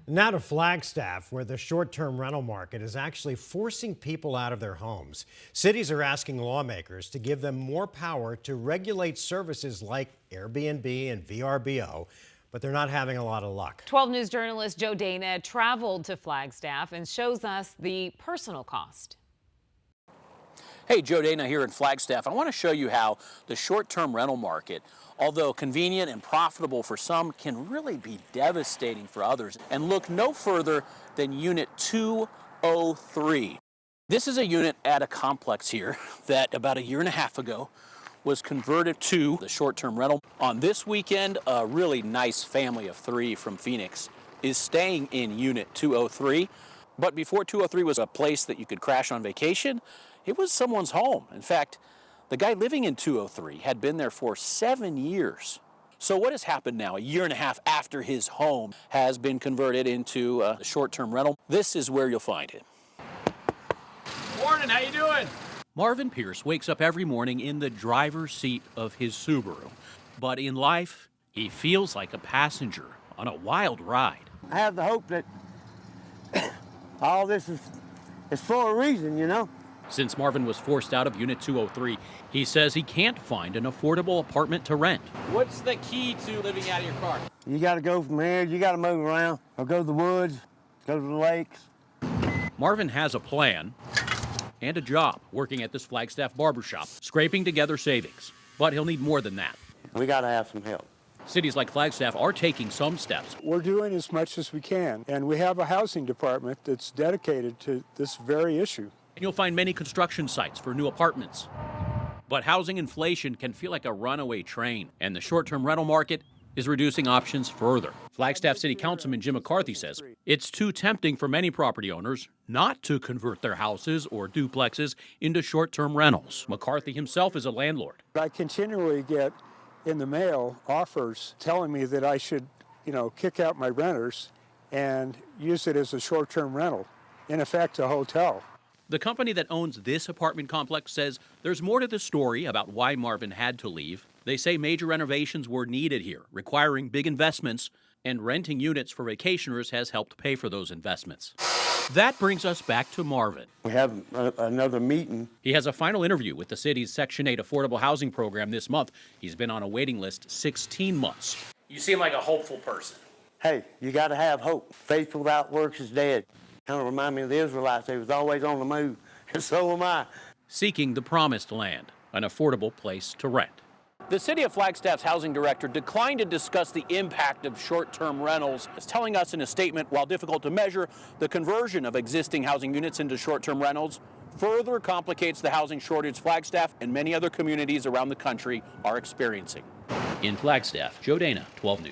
Now to Flagstaff, where the short-term rental market is actually forcing people out of their homes. Cities are asking lawmakers to give them more power to regulate services like Airbnb and VRBO, but they're not having a lot of luck. 12 News journalist Joe Dana traveled to Flagstaff and shows us the personal cost. Hey, Joe Dana here in Flagstaff. I want to show you how the short-term rental market, although convenient and profitable for some, can really be devastating for others. And look no further than Unit 203. This is a unit at a complex here that about a year and a half ago was converted to the short-term rental. On this weekend, a really nice family of 3 from Phoenix is staying in Unit 203. But before 203 was a place that you could crash on vacation, it was someone's home. In fact, the guy living in 203 had been there for 7 years. So what has happened now, a year and a half after his home has been converted into a short-term rental? This is where you'll find him. Morning, how you doing? Marvin Pierce wakes up every morning in the driver's seat of his Subaru. But in life, he feels like a passenger on a wild ride. I have the hope that all this is for a reason, you know? Since Marvin was forced out of Unit 203, he says he can't find an affordable apartment to rent. What's the key to living out of your car? You got to go from here, you got to move around, or go to the woods, go to the lakes. Marvin has a plan and a job working at this Flagstaff barbershop, scraping together savings. But he'll need more than that. We got to have some help. Cities like Flagstaff are taking some steps. We're doing as much as we can, and we have a housing department that's dedicated to this very issue. And you'll find many construction sites for new apartments. But housing inflation can feel like a runaway train, and the short-term rental market is reducing options further. Flagstaff City Councilman Jim McCarthy says it's too tempting for many property owners not to convert their houses or duplexes into short-term rentals. McCarthy himself is a landlord. I continually get in the mail offers telling me that I should, kick out my renters and use it as a short-term rental, in effect a hotel. The company that owns this apartment complex says there's more to the story about why Marvin had to leave. They say major renovations were needed here, requiring big investments, and renting units for vacationers has helped pay for those investments. That brings us back to Marvin. We have another meeting. He has a final interview with the city's Section 8 affordable housing program this month. He's been on a waiting list 16 months. You seem like a hopeful person. Hey, you got to have hope. Faith without works is dead. Kind of remind me of the Israelites. They was always on the move, and so am I. Seeking the promised land, an affordable place to rent. The City of Flagstaff's housing director declined to discuss the impact of short-term rentals, telling us in a statement, while difficult to measure, the conversion of existing housing units into short-term rentals further complicates the housing shortage Flagstaff and many other communities around the country are experiencing. In Flagstaff, Joe Dana, 12 News.